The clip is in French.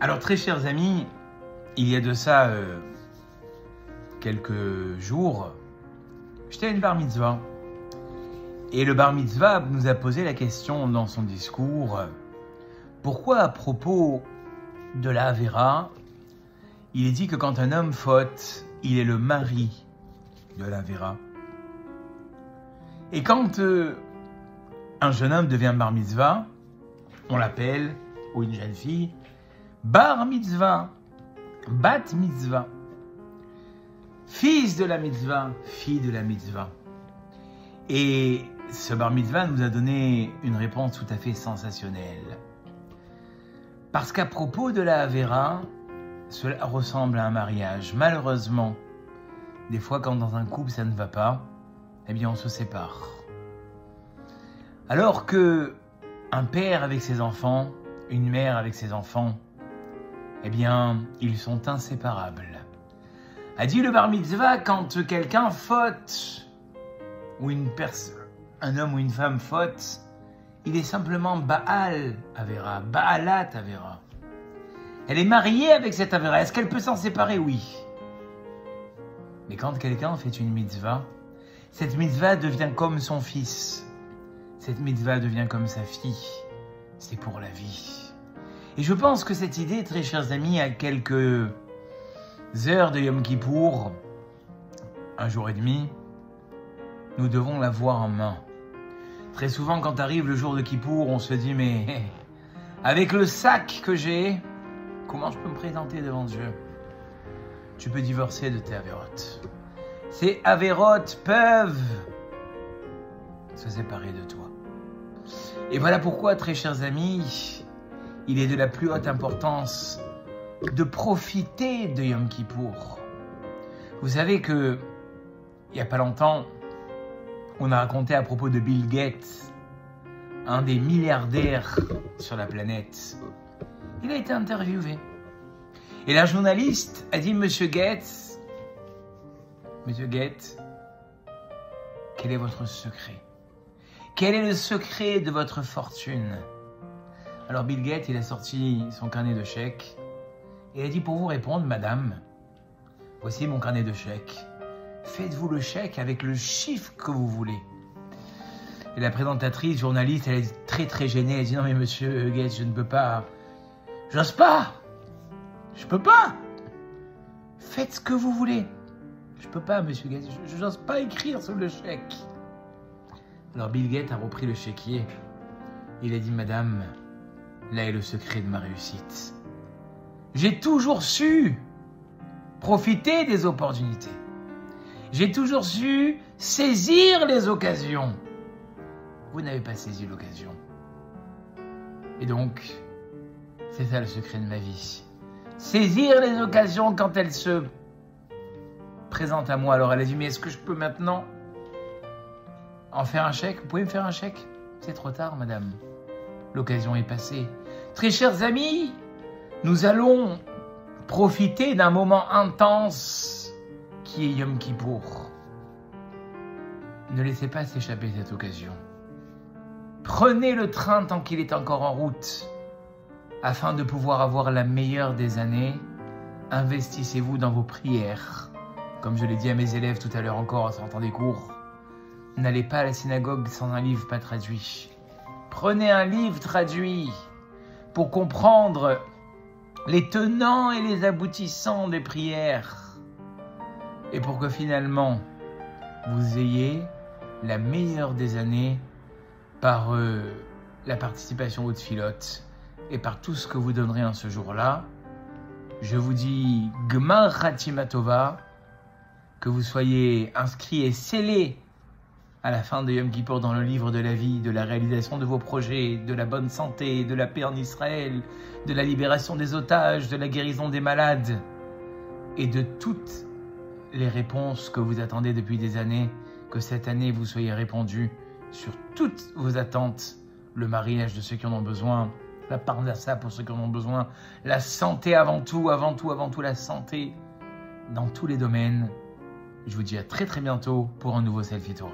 Alors, très chers amis, il y a de ça quelques jours, j'étais à une bar mitzvah. Et le bar mitzvah nous a posé la question dans son discours, pourquoi à propos de la Avera, il est dit que quand un homme faute, il est le mari de la Avera. Et quand un jeune homme devient bar mitzvah, on l'appelle, ou une jeune fille, bar mitzvah, bat mitzvah, fils de la mitzvah, fille de la mitzvah. Et ce bar mitzvah nous a donné une réponse tout à fait sensationnelle. Parce qu'à propos de la Avera, cela ressemble à un mariage. Malheureusement, des fois quand dans un couple ça ne va pas, eh bien on se sépare. Alors que un père avec ses enfants, une mère avec ses enfants, eh bien ils sont inséparables. A dit le bar mitzvah, quand quelqu'un faute, ou un homme ou une femme faute, il est simplement Baal Avera, Baalat Avera. Elle est mariée avec cette Avera. Est-ce qu'elle peut s'en séparer? Oui. Mais quand quelqu'un fait une mitzvah, cette mitzvah devient comme son fils. Cette mitzvah devient comme sa fille. C'est pour la vie. Et je pense que cette idée, très chers amis, à quelques heures de Yom Kippour, un jour et demi, nous devons l'avoir en main. Très souvent, quand arrive le jour de Kippour, on se dit, mais avec le sac que j'ai, comment je peux me présenter devant Dieu? Tu peux divorcer de tes avérotes. Ces avérotes peuvent se séparer de toi. Et voilà pourquoi, très chers amis, il est de la plus haute importance de profiter de Yom Kippour. Vous savez que, il n'y a pas longtemps, on a raconté à propos de Bill Gates, un des milliardaires sur la planète. Il a été interviewé. Et la journaliste a dit, Monsieur Gates, quel est votre secret? Quel est le secret de votre fortune? Alors Bill Gates, il a sorti son carnet de chèques et il a dit, pour vous répondre, madame, voici mon carnet de chèques. Faites-vous le chèque avec le chiffre que vous voulez. Et la présentatrice, journaliste, elle est très très gênée. Elle dit, non mais monsieur Gates, je ne peux pas. J'ose pas. Je peux pas. Faites ce que vous voulez. Je peux pas, monsieur Gates. Je n'ose pas écrire sur le chèque. Alors Bill Gates a repris le chéquier. Il a dit, madame, là est le secret de ma réussite. J'ai toujours su profiter des opportunités. J'ai toujours su saisir les occasions. Vous n'avez pas saisi l'occasion. Et donc, c'est ça le secret de ma vie. Saisir les occasions quand elles se présentent à moi. Alors elle a dit, mais est-ce que je peux maintenant en faire un chèque? Vous pouvez me faire un chèque? C'est trop tard, madame. L'occasion est passée. Très chers amis, nous allons profiter d'un moment intense qui est Yom Kippour. Ne laissez pas s'échapper cette occasion. Prenez le train tant qu'il est encore en route. Afin de pouvoir avoir la meilleure des années, investissez-vous dans vos prières. Comme je l'ai dit à mes élèves tout à l'heure encore en sortant des cours, n'allez pas à la synagogue sans un livre pas traduit. Prenez un livre traduit pour comprendre les tenants et les aboutissants des prières. Et pour que finalement, vous ayez la meilleure des années par la participation aux tfilotes et par tout ce que vous donnerez en ce jour-là. Je vous dis Gmar Chatima Tova, que vous soyez inscrits et scellés à la fin de Yom Kippour dans le livre de la vie, de la réalisation de vos projets, de la bonne santé, de la paix en Israël, de la libération des otages, de la guérison des malades et de toutes les réponses que vous attendez depuis des années, que cette année vous soyez répondus sur toutes vos attentes, le mariage de ceux qui en ont besoin, la parnassa pour ceux qui en ont besoin, la santé avant tout la santé dans tous les domaines. Je vous dis à très très bientôt pour un nouveau Selfie Torah.